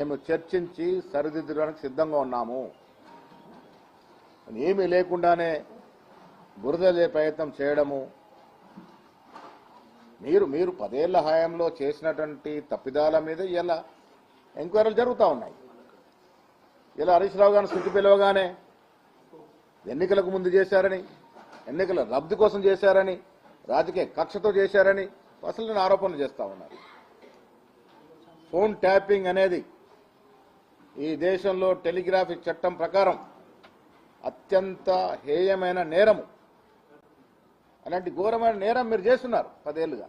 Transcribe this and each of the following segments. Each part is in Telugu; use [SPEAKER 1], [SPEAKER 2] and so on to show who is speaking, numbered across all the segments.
[SPEAKER 1] మేము చర్చించి సరిదిద్దడానికి సిద్ధంగా ఉన్నాము. ఏమీ లేకుండానే బురదలే ప్రయత్నం చేయడము, మీరు 10 ఏళ్ల హయాంలో చేసినటువంటి తప్పిదాల మీద ఇలా ఎంక్వైరీలు జరుగుతూ ఉన్నాయి. ఇలా హరీష్ రావు గారిని స్థితి పిలవగానే ఎన్నికలకు ముందు చేశారని, ఎన్నికల లబ్ధి కోసం చేశారని, రాజకీయ కక్షతో చేశారని అసలు ఆరోపణలు చేస్తూ ఉన్నారు. ఫోన్ ట్యాపింగ్ అనేది ఈ దేశంలో టెలిగ్రాఫిక్ చట్టం ప్రకారం అత్యంత హేయమైన నేరము. అలాంటి ఘోరమైన నేరం మీరు చేస్తున్నారు 10 ఏళ్లుగా.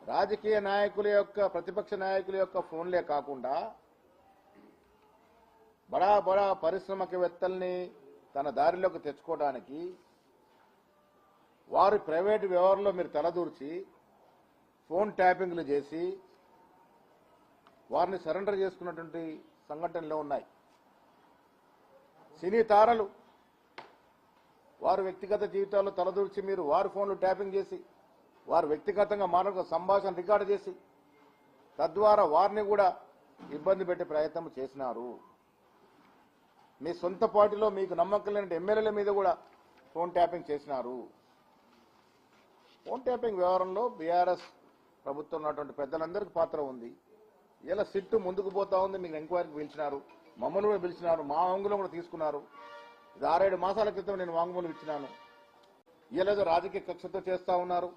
[SPEAKER 1] రాజకీయ నాయకుల యొక్క, ప్రతిపక్ష నాయకుల యొక్క ఫోన్లే కాకుండా బడా బడా పారిశ్రామికవేత్తల్ని తన దారిలోకి తెచ్చుకోవడానికి వారి ప్రైవేటు వ్యవహారంలో మీరు తలదూర్చి ఫోన్ ట్యాపింగ్లు చేసి వారిని సరెండర్ చేసుకున్నటువంటి సంఘటనలు ఉన్నాయి. సినీ తారలు వారి వ్యక్తిగత జీవితాల్లో తలదూర్చి మీరు వారి ఫోన్లు ట్యాపింగ్ చేసి వారు వ్యక్తిగతంగా మానవ సంభాషణ రికార్డు చేసి తద్వారా వారిని కూడా ఇబ్బంది పెట్టే ప్రయత్నం చేసినారు. మీ సొంత పార్టీలో మీకు నమ్మకం లేని ఎమ్మెల్యేల మీద కూడా ఫోన్ ట్యాపింగ్ చేసినారు. ఫోన్ ట్యాపింగ్ వ్యవహారంలో బీఆర్ఎస్ ప్రభుత్వం ఉన్నటువంటి పెద్దలందరికీ పాత్ర ఉంది. ఇలా సిట్టు ముందుకు పోతా ఉంది. మీకు ఎంక్వైరీకి పిలిచినారు, మమ్మల్ని కూడా పిలిచినారు, మా వాంగ్మూలం కూడా తీసుకున్నారు. ఇది 6-7 మాసాల క్రితం నేను వాంగ్మూలం ఇచ్చినాను. ఇలాగో రాజకీయ కక్షతో చేస్తూ ఉన్నారు,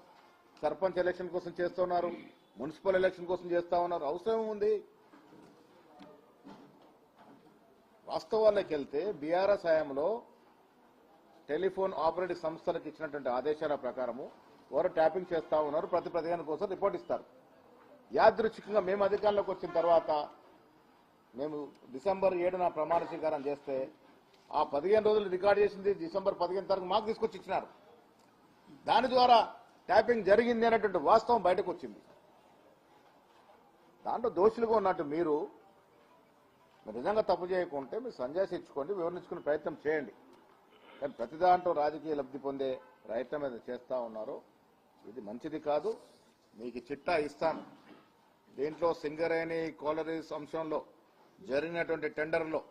[SPEAKER 1] సర్పంచ్ ఎలక్షన్ కోసం చేస్తూ ఉన్నారు, మున్సిపల్ ఎలక్షన్ కోసం చేస్తూ ఉన్నారు. అవసరం ఉంది. వాస్తవాల్లోకి వెళ్తే బీఆర్ఎస్ హయాంలో టెలిఫోన్ ఆపరేటింగ్ సంస్థలకు ఇచ్చినటువంటి ఆదేశాల ప్రకారము వారు ట్యాపింగ్ చేస్తూ ఉన్నారు. ప్రతి 15 కోసం రిపోర్ట్ ఇస్తారు. యాదృచ్ఛికంగా మేము అధికారంలోకి వచ్చిన తర్వాత మేము డిసెంబర్ 7న ప్రమాణ స్వీకారం చేస్తే ఆ 15 రోజులు రికార్డు చేసింది డిసెంబర్ 15 తారీఖు మాకు తీసుకొచ్చి ఇచ్చినారు. దాని ద్వారా ట్యాపింగ్ జరిగింది అనేటువంటి వాస్తవం బయటకు వచ్చింది. దాంట్లో దోషులుగా ఉన్నట్టు మీరు నిజంగా తప్పు చేయకుంటే మీరు సంజాయిషి ఇచ్చుకోండి, వివరించుకునే ప్రయత్నం చేయండి. కానీ ప్రతి దాంట్లో రాజకీయ లబ్ధి పొందే ప్రయత్నం ఏదో చేస్తూ ఉన్నారో ఇది మంచిది కాదు. మీకు చిట్టా ఇస్తాను. దీంట్లో సింగరేణి కోలరీస్ అంశంలో జరిగినటువంటి టెండర్లో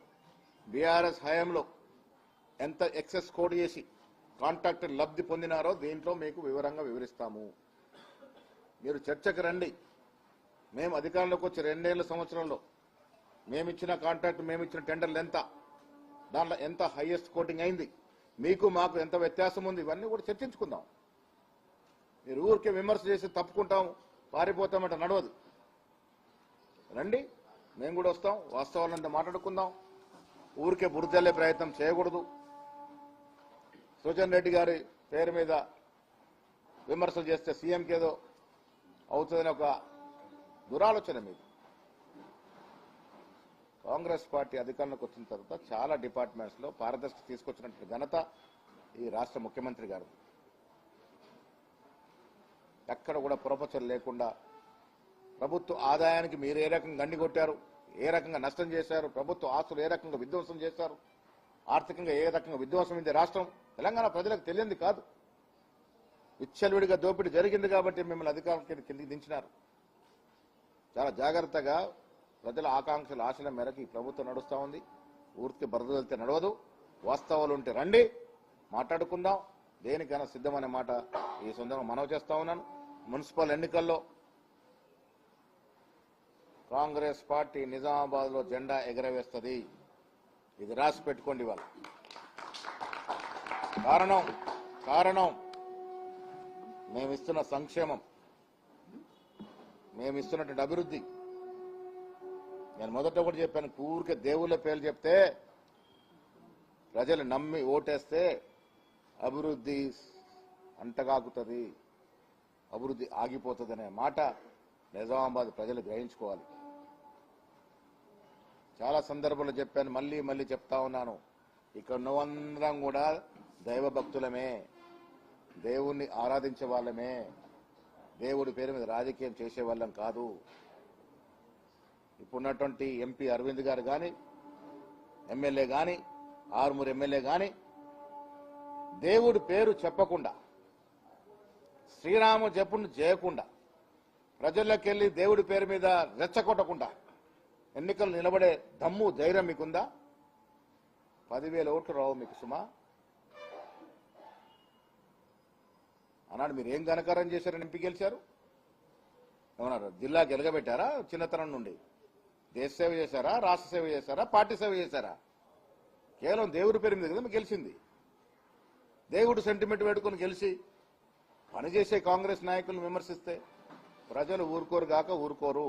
[SPEAKER 1] బీఆర్ఎస్ హయాంలో ఎంత ఎక్సెస్ కోడ్ చేసి కాంట్రాక్టర్ లబ్ధి పొందినారో దీంట్లో మీకు వివరంగా వివరిస్తాము. మీరు చర్చకు రండి. మేము అధికారంలోకి వచ్చి 2 ఏళ్ల సంవత్సరంలో మేమిచ్చిన కాంట్రాక్ట్, మేమిచ్చిన టెండర్లు ఎంత, దాంట్లో ఎంత హైయెస్ట్ కోటింగ్ అయింది, మీకు మాకు ఎంత వ్యత్యాసం ఉంది, ఇవన్నీ కూడా చర్చించుకుందాం. మీరు ఊరికే విమర్శ చేసి తప్పుకుంటాం, పారిపోతామంటే నడవదు. రండి, మేము కూడా వస్తాం, వాస్తవాలంతా మాట్లాడుకుందాం. ఊరికే బురదల్లే ప్రయత్నం చేయకూడదు. సుజన్ రెడ్డి గారి పేరు మీద విమర్శలు చేస్తే సీఎంకి ఏదో అవుతుందని ఒక దురాలోచన మీద. కాంగ్రెస్ పార్టీ అధికారంలోకి వచ్చిన తర్వాత చాలా డిపార్ట్మెంట్స్ లో పారదర్శకత తీసుకొచ్చినటువంటి ఘనత ఈ రాష్ట్ర ముఖ్యమంత్రి గారు. ఎక్కడ కూడా పొరపచలు లేకుండా ప్రభుత్వ ఆదాయానికి మీరు ఏ రకంగా గండి కొట్టారు, ఏ రకంగా నష్టం చేశారు, ప్రభుత్వ ఆస్తులు ఏ రకంగా విధ్వంసం చేశారు, ఆర్థికంగా ఏ రకంగా విధ్వంసం ఉంది రాష్ట్రం, తెలంగాణ ప్రజలకు తెలియంది కాదు. విచ్చలవిడిగా దోపిడీ జరిగింది కాబట్టి మిమ్మల్ని అధికారం కిందికి దించినారు. చాలా జాగ్రత్తగా ప్రజల ఆకాంక్షల ఆశల మేరకు ఈ ప్రభుత్వం నడుస్తూ ఉంది. ఊరికి బరదలితే నడవదు. వాస్తవాలు ఉంటే రండి, మాట్లాడుకుందాం. దేనికైనా సిద్ధమనే మాట ఈ సందర్భంగా మనవి చేస్తా ఉన్నాను. మున్సిపల్ ఎన్నికల్లో కాంగ్రెస్ పార్టీ నిజామాబాద్ లో జెండా ఎగరవేస్తుంది. ఇది రాసి పెట్టుకోండి. ఇవాళ కారణం మేమిస్తున్న సంక్షేమం, మేమిస్తున్నటువంటి అభివృద్ధి. నేను మొదట కూడా చెప్పాను, ఊరికే దేవుళ్ళ పేర్లు చెప్తే ప్రజలు నమ్మి ఓటేస్తే అభివృద్ధి అంటగాకుతుంది, అభివృద్ధి ఆగిపోతుంది అనే మాట నిజామాబాద్ ప్రజలు గ్రహించుకోవాలి. చాలా సందర్భాల్లో చెప్పాను, మళ్ళీ చెప్తా ఉన్నాను. ఇక్కడ నువ్వందరం కూడా దైవ భక్తులమే, దేవుణ్ణి ఆరాధించే వాళ్ళమే, దేవుడి పేరు మీద రాజకీయం చేసే వాళ్ళం కాదు. ఇప్పుడున్నటువంటి ఎంపీ అరవింద్ గారు కానీ, ఎమ్మెల్యే కానీ, ఆరుమూరు ఎమ్మెల్యే కానీ దేవుడి పేరు చెప్పకుండా, శ్రీరామ జపును చేయకుండా, ప్రజల్లోకి వెళ్లి దేవుడి పేరు మీద రెచ్చగొట్టకుండా ఎన్నికలు నిలబడే దమ్ము ధైర్యం మీకుందా? 10,000 ఓట్లు రావు మీకు సుమా. అన్నాడు మీరు ఏం ఘనకారం చేశారని ఎంపీ గెలిచారు? ఏమన్నారు? జిల్లా గెలగబెట్టారా? చిన్నతనం నుండి దేశ సేవ చేశారా? రాష్ట్ర సేవ చేశారా? పార్టీ సేవ చేశారా? కేవలం దేవుడి పేరు మీద కదా మీకు గెలిచింది. దేవుడు సెంటిమెంట్ పెట్టుకుని గెలిచి పనిచేసే కాంగ్రెస్ నాయకులను విమర్శిస్తే ప్రజలు ఊరుకోరు గాక ఊరుకోరు.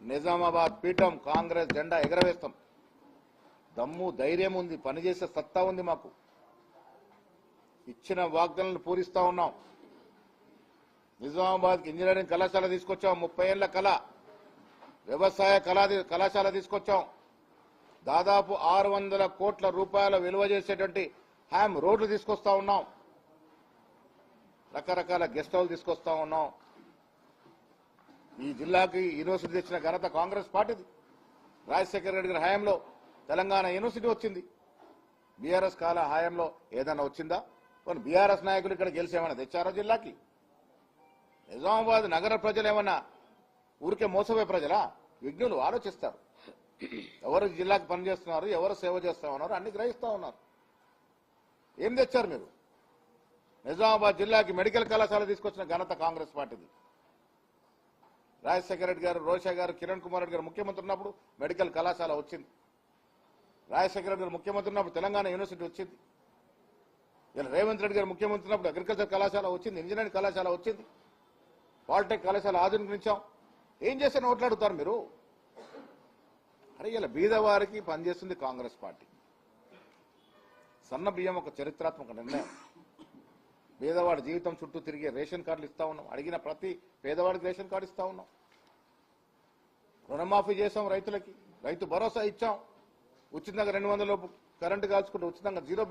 [SPEAKER 1] నిజామాబాద్ పీఠం కాంగ్రెస్ జెండా ఎగరవేస్తాం. దమ్ము ధైర్యం ఉంది, పనిచేసే సత్తా ఉంది మాకు. ఇచ్చిన వాగ్దానాలను పూరిస్తా ఉన్నాం. నిజామాబాద్కి ఇంజనీరింగ్ కళాశాల తీసుకొచ్చాం, 30 ఏళ్ల కళ. వ్యవసాయ కళాశాల తీసుకొచ్చాం. దాదాపు 600 కోట్ల రూపాయల విలువ చేసేటువంటి హ్యామ్ రోడ్లు తీసుకొస్తా ఉన్నాం. రకరకాల గెస్ట్ హౌస్ తీసుకొస్తా ఉన్నాం. ఈ జిల్లాకి యూనివర్సిటీ తెచ్చిన ఘనత కాంగ్రెస్ పార్టీది. రాజశేఖర రెడ్డి గారి హయాంలో తెలంగాణ యూనివర్సిటీ వచ్చింది. బీఆర్ఎస్ కాల హయాంలో ఏదైనా వచ్చిందా? కొన్ని బీఆర్ఎస్ నాయకులు ఇక్కడ గెలిచేమన్నా తెచ్చారా జిల్లాకి? నిజామాబాద్ నగర ప్రజలు ఏమన్నా ఊరికే మోసపోయే ప్రజలా? విఘ్నులు ఆలోచిస్తారు. ఎవరు జిల్లాకి పనిచేస్తున్నారు, ఎవరు సేవ చేస్తా ఉన్నారు అన్ని గ్రహిస్తా ఉన్నారు. ఏం తెచ్చారు మీరు? నిజామాబాద్ జిల్లాకి మెడికల్ కళాశాల తీసుకొచ్చిన ఘనత కాంగ్రెస్ పార్టీది. రాజశేఖర రెడ్డి గారు, రోషా గారు, కిరణ్ కుమార్ రెడ్డి గారు ముఖ్యమంత్రి ఉన్నప్పుడు మెడికల్ కళాశాల వచ్చింది. రాజశేఖర రెడ్డి గారు ముఖ్యమంత్రి ఉన్నప్పుడు తెలంగాణ యూనివర్సిటీ వచ్చింది. ఇలా రేవంత్ రెడ్డి గారు ముఖ్యమంత్రి ఉన్నప్పుడు అగ్రికల్చర్ కళాశాల వచ్చింది, ఇంజనీరింగ్ కళాశాల వచ్చింది, పాలిటెక్ కళాశాల ఆధునీకరించాం. ఏం చేస్తే ఓట్లాడుతారు మీరు? అరే ఇలా బీదవారికి పనిచేస్తుంది కాంగ్రెస్ పార్టీ. సన్న బియ్యం ఒక చరిత్రాత్మక నిర్ణయం. పేదవాడి జీవితం చుట్టూ తిరిగే రేషన్ కార్డులు ఇస్తా ఉన్నాం. అడిగిన ప్రతి పేదవాడికి రేషన్ కార్డు ఇస్తా ఉన్నాం. రుణమాఫీ చేసాం రైతులకి, రైతు భరోసా ఇచ్చాం. ఉచితంగా 200 లోపు కరెంటు కాల్చుకుంటూ ఉచితంగా 0 బిల్